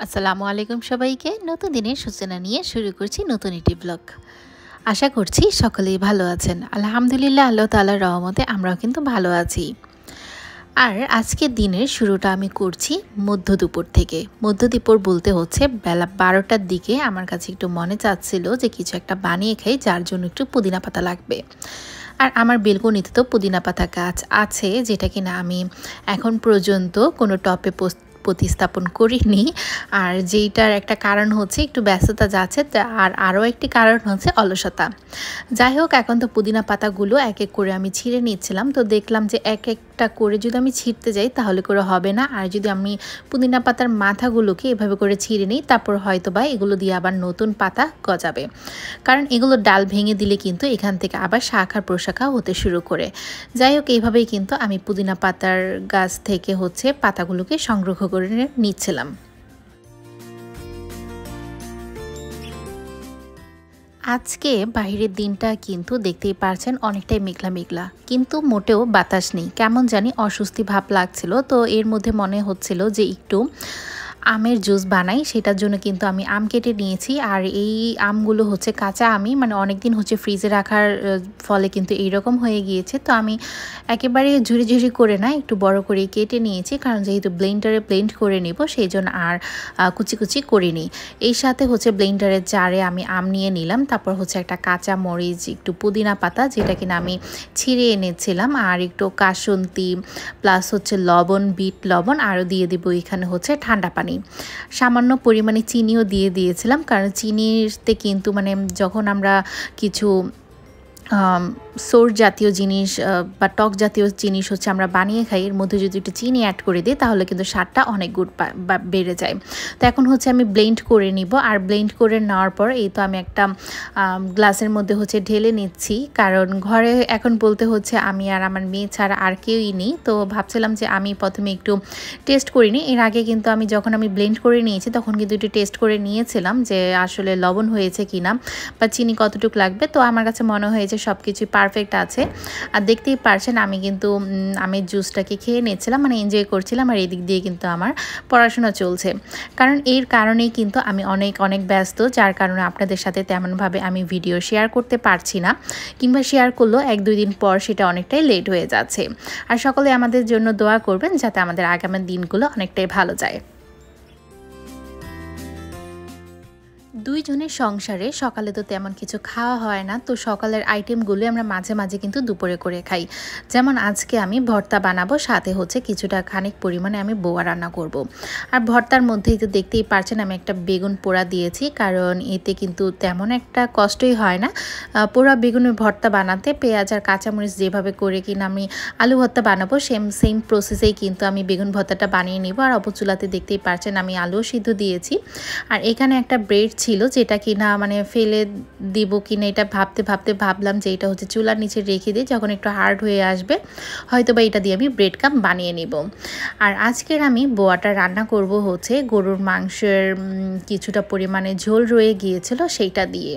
আসসালামু আলাইকুম সবাইকে। নতুন দিনের সূচনা নিয়ে শুরু করছি নতুন একটি ব্লগ। আশা করছি সকলেই ভালো আছেন। আলহামদুলিল্লাহ, আল্লাহ তাআলার রহমতে আমরাও কিন্তু ভালো আছি। আর আজকের দিনের শুরুটা আমি করছি মধ্য দুপুর থেকে। মধ্য দুপুর বলতে হচ্ছে বেলা 12টার দিকে আমার কাছে একটু মনে চাচ্ছিল যে কিছু একটা বানিয়ে খাই, যার জন্য একটু পুদিনা পাতা লাগবে। আর আমার বেলকনিতে তো পুদিনা পাতা গাছ আছে, যেটা কিনা আমি এখন পর্যন্ত কোনো টপে প্রতিস্থাপন করিনি। আর যেইটার একটা কারণ হচ্ছে একটু ব্যস্ততা যাচ্ছে, আর আরও একটি কারণ হচ্ছে অলসতা। যাই হোক, এখন তো পুদিনা পাতাগুলো এক এক করে আমি ছিঁড়ে নিচ্ছিলাম। তো দেখলাম যে এক একটা করে যদি আমি ছিঁড়তে যাই তাহলে করে হবে না, আর যদি আমি পুদিনা পাতার মাথাগুলোকে এভাবে করে ছিঁড়ে নিই তারপর হয়তো বা এগুলো দিয়ে আবার নতুন পাতা গজাবে। কারণ এগুলো ডাল ভেঙে দিলে কিন্তু এখান থেকে আবার শাখা প্রশাখা হতে শুরু করে। যাই হোক, এইভাবেই কিন্তু আমি পুদিনা পাতার গাছ থেকে পাতাগুলোকে সংগ্রহ করে নিচ্ছিলাম। আজকে বাইরের দিনটা কিন্তু দেখতেই পারছেন অনেকটাই মেঘলা মেঘলা, কিন্তু মোটেও বাতাস নেই। কেমন জানি অস্বস্তি ভাব লাগছিল। তো এর মধ্যে মনে হচ্ছিল যে একটু আমের জুস বানাই, সেটার জন্য কিন্তু আমি আম কেটে নিয়েছি। আর এই আমগুলো হচ্ছে কাঁচা আমই, মানে অনেক দিন হচ্ছে ফ্রিজে রাখার ফলে কিন্তু এইরকম হয়ে গিয়েছে। তো আমি একেবারে ঝুরি ঝুরি করে না, একটু বড় করে কেটে নিয়েছি, কারণ যেহেতু ব্লেন্ডারে ব্লেন্ড করে নিব সেই জন্য আর কুচি কুচি করিনি। এই সাথে হচ্ছে ব্লেন্ডারের জারে আমি আম নিয়ে নিলাম, তারপর হচ্ছে একটা কাঁচা মরিচ, একটু পুদিনা পাতা যেটা কিনা আমি ছিঁড়ে এনেছিলাম, আর একটু কাসুন্দি প্লাস হচ্ছে লবণ, বিট লবণ, আরও দিয়ে দিব এখানে হচ্ছে ঠান্ডা পানি। সামান্য পরিমাণে চিনিও দিয়ে দিয়েছিলাম, কারণ চিনিতে কিন্তু মানে যখন আমরা কিছু সোর জাতীয় জিনিস বা টক জাতীয় জিনিস হচ্ছে আমরা বানিয়ে খাই, এর মধ্যে যদি একটু চিনি অ্যাড করে দিই তাহলে কিন্তু স্বাদটা অনেক গুড বেড়ে যায়। তো এখন হচ্ছে আমি ব্লেন্ড করে নিব, আর ব্লেন্ড করে নেওয়ার পর এই তো আমি একটা গ্লাসের মধ্যে হচ্ছে ঢেলে নিচ্ছি, কারণ ঘরে এখন বলতে হচ্ছে আমি আর আমার মেয়ে ছাড়া আর কেউই নেই। তো ভাবছিলাম যে আমি প্রথমে একটু টেস্ট করে নিই। এর আগে কিন্তু যখন আমি ব্লেন্ড করে নিয়েছি তখন কিন্তু একটু টেস্ট করে নিয়েছিলাম যে আসলে লবণ হয়েছে কিনা বা চিনি কতটুকু লাগবে। তো আমার কাছে মনে হয়েছে সব কিছুই পারফেক্ট আছে। আর দেখতেই পারছেন আমি কিন্তু আমের জুসটাকে খেয়ে নিচ্ছিলাম, মানে এনজয় করছিলাম। আর এদিক দিয়ে কিন্তু আমার পড়াশোনা চলছে, কারণ এর কারণেই কিন্তু আমি অনেক অনেক ব্যস্ত, যার কারণে আপনাদের সাথে তেমনভাবে আমি ভিডিও শেয়ার করতে পারছি না, কিংবা শেয়ার করলেও 1-2 দিন পর সেটা অনেকটাই লেট হয়ে যাচ্ছে। আর সকলে আমাদের জন্য দোয়া করবেন যাতে আমাদের আগামী দিনগুলো অনেকটাই ভালো যায়। দুইজনের সংসারে সকালে তো তেমন কিছু খাওয়া হয় না, তো সকালের আইটেমগুলো আমরা মাঝে মাঝে কিন্তু দুপুরে করে খাই। যেমন আজকে আমি ভর্তা বানাবো, সাথে হচ্ছে কিছুটা খানিক পরিমাণে আমি বোয়া রান্না করব। আর ভর্তার মধ্যেই তো দেখতেই পারছেন আমি একটা বেগুন পোড়া দিয়েছি, কারণ এতে কিন্তু তেমন একটা কষ্টই হয় না। পোড়া বেগুনের ভর্তা বানাতে পেঁয়াজ আর কাঁচামরিচ যেভাবে করে কিনা আমি আলু ভর্তা বানাবো সেম প্রসেসেই কিন্তু আমি বেগুন ভর্তাটা বানিয়ে নিব। আর অপচুলাতে দেখতেই পারছেন আমি আলুও সিদ্ধ দিয়েছি। আর এখানে একটা ব্রেড ছিল যেটা কিনা মানে ফেলে দিব কিনা এটা ভাবতে ভাবতে ভাবলাম যে এটা হচ্ছে চুলার নিচে রেখে দিই, যখন একটু হার্ড হয়ে আসবে হয়তো বা এটা দিয়ে আমি ব্রেড কাম বানিয়ে নিব। আর আজকের আমি বোয়াটা রান্না করব হচ্ছে গরুর মাংসের কিছুটা পরিমাণে ঝোল রয়ে গিয়েছিল সেইটা দিয়ে।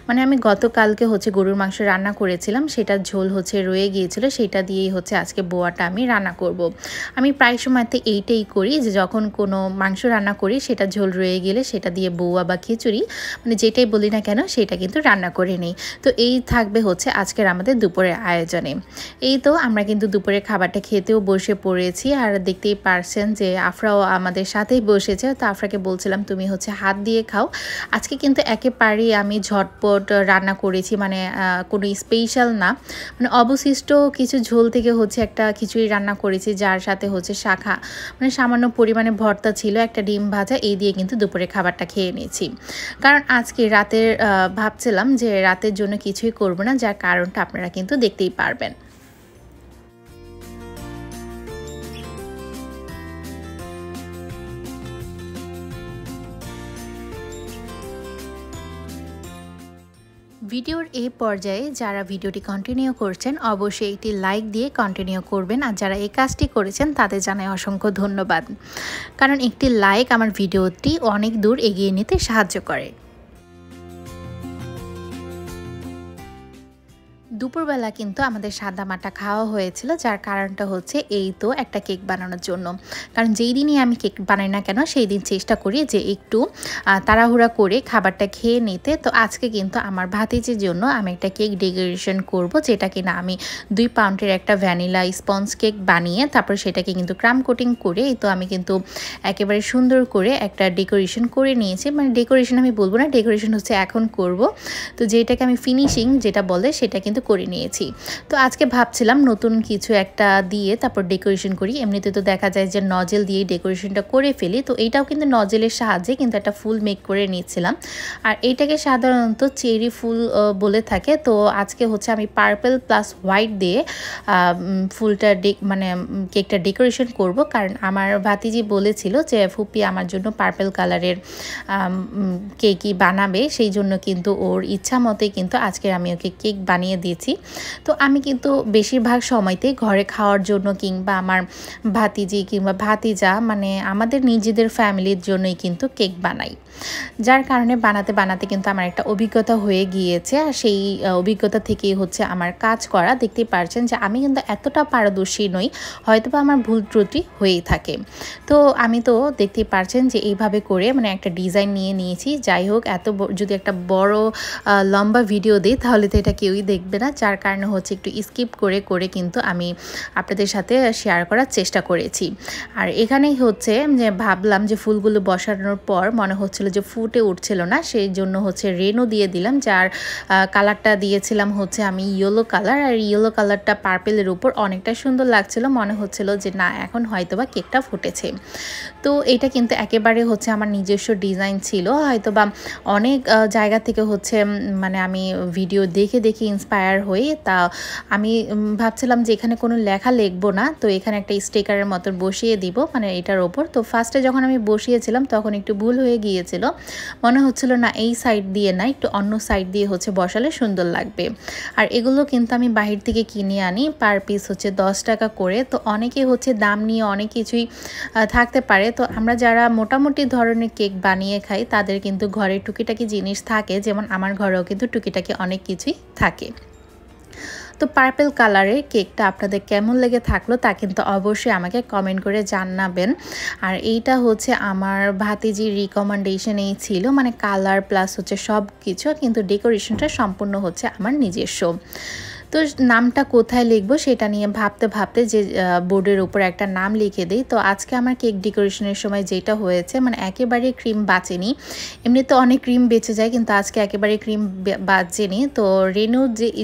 মানে আমি গতকালকে হচ্ছে গরুর মাংস রান্না করেছিলাম, সেটা ঝোল হচ্ছে রয়ে গিয়েছিল, সেটা দিয়েই হচ্ছে আজকে বোয়াটা আমি রান্না করব। আমি প্রায় সময়তে এইটাই করি যে যখন কোনো মাংস রান্না করি সেটা ঝোল রয়ে গেলে সেটা দিয়ে বোয়া বা খিচুড়ি মানে যেটাই বলি না কেন সেটা কিন্তু রান্না করে নিই। তো এই থাকবে হচ্ছে আজকের আমাদের দুপুরের আয়োজনে। এই তো আমরা কিন্তু দুপুরের খাবারটা খেতেও বসে পড়েছি। আর দেখতেই পারছেন যে আফরাও আমাদের সাথেই বসেছে। তো আফরাকে বলছিলাম তুমি হচ্ছে হাত দিয়ে খাও। আজকে কিন্তু একেবারেই আমি ঝটপট রান্না করেছি, মানে কোনো স্পেশাল না, মানে অবশিষ্ট কিছু ঝোল থেকে হচ্ছে একটা খিচুড়ি রান্না করেছি, যার সাথে হচ্ছে শাখা মানে সামান্য পরিমাণে ভর্তা ছিল, একটা ডিম ভাজা, এই দিয়ে কিন্তু দুপুরে খাবারটা খেয়ে নিয়েছি। কারণ আজকে রাতের ভাবছিলাম যে রাতের জন্য কিছুই করব না, যার কারণটা আপনারা কিন্তু দেখতেই পারবেন। ভিডিওর এই পর্যায়ে যারা ভিডিওটি কন্টিনিউ করছেন অবশ্যই একটি লাইক দিয়ে কন্টিনিউ করবেন, আর যারা এই কাজটি করেছেন তাদের জানাই অসংখ্য ধন্যবাদ, কারণ একটি লাইক আমার ভিডিওটি অনেক দূর এগিয়ে নিতে সাহায্য করে। দুপুরবেলা কিন্তু আমাদের সাদা মাটা খাওয়া হয়েছিল, যার কারণটা হচ্ছে এই তো একটা কেক বানানোর জন্য। কারণ যেই দিনই আমি কেক বানাই না কেন সেই দিন চেষ্টা করি যে একটু তাড়াহুড়া করে খাবারটা খেয়ে নিতে। তো আজকে কিন্তু আমার ভাতিজির জন্য আমি একটা কেক ডেকোরেশন করব, যেটা কিনা আমি 2 পাউন্ডের একটা ভ্যানিলা স্পঞ্জ কেক বানিয়ে তারপর সেটাকে কিন্তু ক্রাম কোটিং করে তো আমি কিন্তু একেবারে সুন্দর করে একটা ডেকোরেশন করে নিয়েছি। মানে ডেকোরেশন আমি বলবো না, ডেকোরেশন হচ্ছে এখন করব। তো যেটাকে আমি ফিনিশিং যেটা বলে সেটা কিন্তু করে নিয়েছি। তো আজকে ভাবছিলাম নতুন কিছু একটা দিয়ে তারপর ডেকোরেশন করি। এমনিতে তো দেখা যায় যে নজেল দিয়ে ডেকোরেশনটা করে ফেলি, তো এইটাও কিন্তু নজেলের সাহায্যে কিন্তু একটা ফুল মেক করে নিচ্ছিলাম। আর এইটাকে সাধারণত চেরি ফুল বলে থাকে। তো আজকে হচ্ছে আমি পার্পল প্লাস হোয়াইট দিয়ে ফুলটা মানে কেকটা ডেকোরেশন করব। কারণ আমার ভাতিজি বলেছিল যে ফুপি আমার জন্য পার্পল কালারের কেকই বানাবে, সেই জন্য কিন্তু ওর ইচ্ছা মতোই কিন্তু আজকে আমি ওকে কেক বানিয়ে দিয়েছি। তো আমি কিন্তু বেশিরভাগ সময়তেই ঘরে খাওয়ার জন্য কিংবা আমার ভাতিজি কিংবা ভাতিজা মানে আমাদের নিজেদের ফ্যামিলির জন্যই কিন্তু কেক বানাই, যার কারণে বানাতে বানাতে কিন্তু আমার একটা অভিজ্ঞতা হয়ে গিয়েছে। আর সেই অভিজ্ঞতা থেকেই হচ্ছে আমার কাজ করা। দেখতেই পারছেন যে আমি কিন্তু এতটা পারদর্শী নই, হয়তো বা আমার ভুল ত্রুটি হয়েই থাকে। তো আমি তো দেখতেই পারছেন যে এইভাবে করে মানে একটা ডিজাইন নিয়ে নিয়েছি। যাই হোক, যদি একটা বড় লম্বা ভিডিও দিই তাহলে তো এটা কেউই দেখবে না, যার কারণে হচ্ছে একটু স্কিপ করে করে কিন্তু আমি আপনাদের সাথে শেয়ার করার চেষ্টা করেছি। আর এখানেই হচ্ছে যে ভাবলাম যে ফুলগুলো বসানোর পর মনে হচ্ছিল যে ফুটে উঠছিল না, সেই জন্য হচ্ছে রেনও দিয়ে দিলাম, যার কালারটা দিয়েছিলাম হচ্ছে আমি ইয়েলো কালার। আর ইয়েলো কালারটা পার্পেলের উপর অনেকটা সুন্দর লাগছিল, মনে হচ্ছিল যে না এখন হয়তোবা কেকটা ফুটেছে। তো এটা কিন্তু একেবারে হচ্ছে আমার নিজস্ব ডিজাইন ছিল, হয়তোবা অনেক জায়গা থেকে হচ্ছে মানে আমি ভিডিও দেখে দেখে ইন্সপায়ার হই। তা আমি ভাবছিলাম যে এখানে কোনো লেখা লিখবো না, তো এখানে একটা স্টিকারের মতো বসিয়ে দিব মানে এটার ওপর। তো ফার্স্টে যখন আমি বসিয়েছিলাম তখন একটু ভুল হয়ে গিয়েছিল, মনে হচ্ছিল না এই সাইড দিয়ে না একটু অন্য সাইড দিয়ে হচ্ছে বসালে সুন্দর লাগবে। আর এগুলো কিন্তু আমি বাহির থেকে কিনে আনি, পার পিস হচ্ছে 10 টাকা করে। তো অনেকে হচ্ছে দাম নিয়ে অনেক কিছুই থাকতে পারে। তো আমরা যারা মোটামুটি ধরনের কেক বানিয়ে খাই তাদের কিন্তু ঘরে টুকিটাকি জিনিস থাকে, যেমন আমার ঘরেও কিন্তু টুকিটাকি অনেক কিছুই থাকে। তো পার্পল কালারের কেকটা আপনাদের কেমন লেগে থাকলো তা কিন্তু অবশ্যই আমাকে কমেন্ট করে জানাবেন। আর এইটা হচ্ছে আমার ভাতিজির রিকমেন্ডেশনেই ছিল, মানে কালার প্লাস হচ্ছে সব কিছু, কিন্তু ডেকোরেশনটা সম্পূর্ণ হচ্ছে আমার নিজস্ব। তো নামটা কোথায় লিখবো সেটা নিয়ে ভাবতে ভাবতে যে বোর্ডের উপর একটা নাম লিখে দিই। তো আজকে আমার কেক ডেকোরেশনের সময় যেটা হয়েছে মানে একেবারে ক্রিম বাঁচেনি, এমনিতে অনেক ক্রিম বেঁচে যায় কিন্তু আজকে একেবারে ক্রিম বাঁচেনি। তো রেনু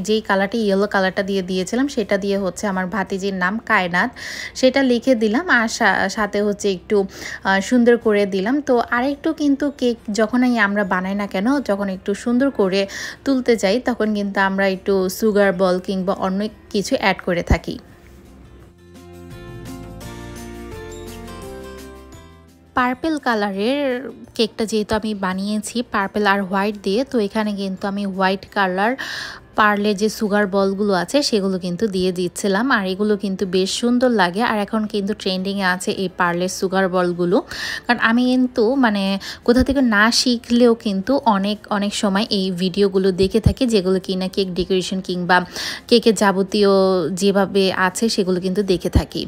যেই কালারটা ইয়েলো কালারটা দিয়ে দিয়েছিলাম সেটা দিয়ে হচ্ছে আমার ভাতিজির নাম কায়নাত সেটা লিখে দিলাম, আর সাথে হচ্ছে একটু সুন্দর করে দিলাম। তো আরেকটু কিন্তু কেক যখনই আমরা বানাই না কেন, যখন একটু সুন্দর করে তুলতে যাই তখন কিন্তু আমরা একটু সুগার বল কিংবা অন্য কিছু অ্যাড করে থাকি। পার্পল কালারের কেকটা যেহেতু আমি বানিয়েছি পার্পল আর হোয়াইট দিয়ে, তো এখানে কিন্তু আমি হোয়াইট কালার পার্লে যে সুগার বলগুলো আছে সেগুলো কিন্তু দিয়ে দিচ্ছিলাম। আর এগুলো কিন্তু বেশ সুন্দর লাগে, আর এখন কিন্তু ট্রেন্ডিংয়ে আছে এই পার্লের সুগার বলগুলো। কারণ আমি কিন্তু মানে কোথা থেকে না শিখলেও কিন্তু অনেক সময় এই ভিডিওগুলো দেখে থাকি, যেগুলো কিনা কেক ডেকোরেশন কিংবা কেকের যাবতীয় যেভাবে আছে সেগুলো কিন্তু দেখে থাকি।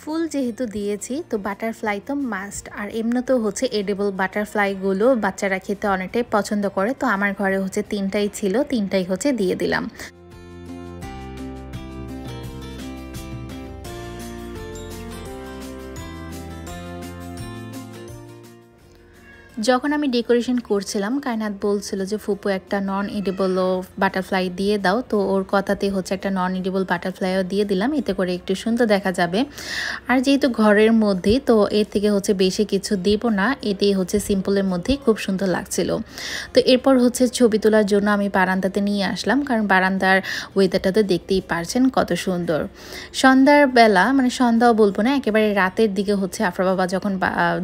ফুল যেহেতু দিয়েছি তো বাটারফ্লাই তো মাস্ট, আর এমনিতেও হচ্ছে এডিবল বাটারফ্লাইগুলো বাচ্চারা খেতে অনেকটাই পছন্দ করে। তো আমার ঘরে হচ্ছে 3টাই ছিল, 3টাই হচ্ছে দিয়ে দিলাম। যখন আমি ডেকোরেশন করছিলাম কায়নাত বলছিল যে ফুপু একটা নন এডিবল বাটারফ্লাই দিয়ে দাও, তো ওর কথাতে হচ্ছে একটা নন এডিবল বাটারফ্লাইও দিয়ে দিলাম, এতে করে একটু সুন্দর দেখা যাবে। আর যেহেতু ঘরের মধ্যেই তো এর থেকে হচ্ছে বেশি কিছু দিব না, এটাই হচ্ছে সিম্পলের মধ্যেই খুব সুন্দর লাগছিল। তো এরপর হচ্ছে ছবি তোলার জন্য আমি বারান্দাতে নিয়ে আসলাম, কারণ বারান্দার ওয়েদারটা তো দেখতেই পারছেন কত সুন্দর। সন্ধ্যার বেলা মানে সন্ধ্যাও বলবো না, একেবারে রাতের দিকে হচ্ছে আফরা বাবা যখন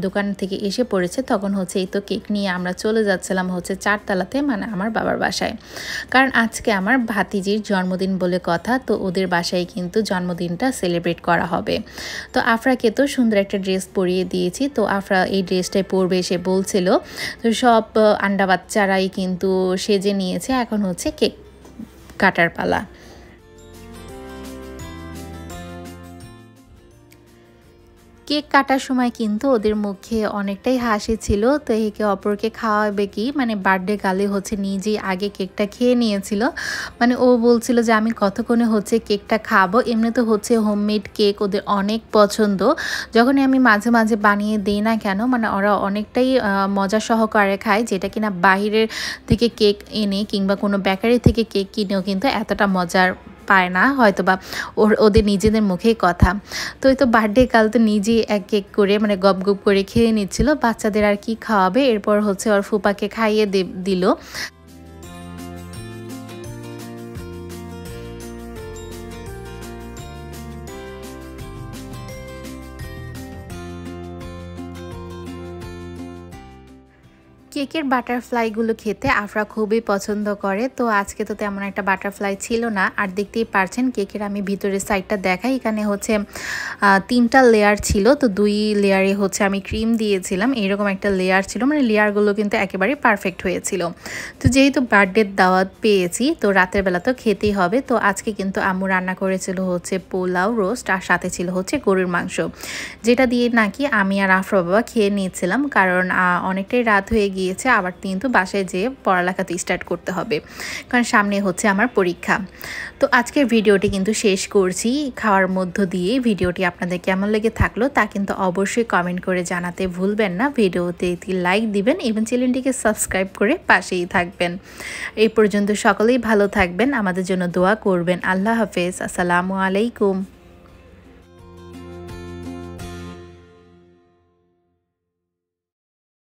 দোকান থেকে এসে পড়েছে তখন হচ্ছে এই তো কেক নিয়ে আমরা চলে যাচ্ছিলাম হচ্ছে 4 তলাতে মানে আমার বাবার বাসায়। কারণ আজকে আমার ভাতিজির জন্মদিন বলে কথা, তো ওদের বাসায় কিন্তু জন্মদিনটা সেলিব্রেট করা হবে। তো আফরাকে তো সুন্দর একটা ড্রেস পরিয়ে দিয়েছি, তো আফরা এই ড্রেসটাই পরবে সে বলছিল। তো সব আন্ডা বাচ্চারাই কিন্তু সেজে নিয়েছে, এখন হচ্ছে কেক কাটার পালা। কেক কাটার সময় কিন্তু ওদের মুখে অনেকটাই হাসি ছিল। তো একে অপরকে খাওয়াবে কি, মানে বার্থডে গার্লে হচ্ছে নিজেই আগে কেকটা খেয়ে নিয়েছিল। মানে ও বলছিল যে আমি কতক্ষণে হচ্ছে কেকটা খাবো। এমনি তো হচ্ছে হোমমেড কেক ওদের অনেক পছন্দ। যখনই আমি মাঝে মাঝে বানিয়ে দিই না কেন, মানে ওরা অনেকটাই মজা সহকারে খায়, যেটা কিনা বাহিরের থেকে কেক এনে কিংবা কোনো বেকারি থেকে কেক কিনেও কিন্তু এতটা মজার পায় না, হয়তো বা ওদের নিজেদের মুখেই কথা। তো এই তো বার্থডে কাল তো নিজেই এক এক করে মানে গপ গপ করে খেয়ে নিচ্ছিল। বাচ্চাদের আর কি খাওয়াবে, এরপর হচ্ছে ওর ফুপাকে খাইয়ে দিল। কেকের বাটারফ্লাইগুলো খেতে আফরা খুবই পছন্দ করে। তো আজকে তো তেমন একটা বাটারফ্লাই ছিল না। আর দেখতেই পারছেন কেকের আমি ভিতরের সাইডটা দেখাই, এখানে হচ্ছে 3টা লেয়ার ছিল। তো 2 লেয়ারে হচ্ছে আমি ক্রিম দিয়েছিলাম, এরকম একটা লেয়ার ছিল, মানে লেয়ারগুলো কিন্তু একেবারে পারফেক্ট হয়েছিল। তো যেহেতু বার্থডের দাওয়াত পেয়েছি, তো রাতের বেলা তো খেতেই হবে। তো আজকে কিন্তু আম্মু রান্না করেছিল হচ্ছে পোলাও, রোস্ট, আর সাথে ছিল হচ্ছে গরুর মাংস, যেটা দিয়ে নাকি আমি আর আফরা বাবা খেয়ে নিয়েছিলাম। কারণ অনেকটাই রাত হয়ে গিয়েছে, আবার কিন্তু বাসায় যেয়ে পড়ালেখাতে স্টার্ট করতে হবে, কারণ সামনে হচ্ছে আমার পরীক্ষা। তো আজকের ভিডিওটি কিন্তু শেষ করছি খাওয়ার মধ্য দিয়ে। ভিডিওটি আপনাদের কেমন লেগে থাকলো তা কিন্তু অবশ্যই কমেন্ট করে জানাতে ভুলবেন না। ভিডিওতে একটি লাইক দিবেন এবং চ্যানেলটিকে সাবস্ক্রাইব করে পাশেই থাকবেন। এই পর্যন্ত সকলেই ভালো থাকবেন, আমাদের জন্য দোয়া করবেন। আল্লাহ হাফেজ, আসসালামু আলাইকুম।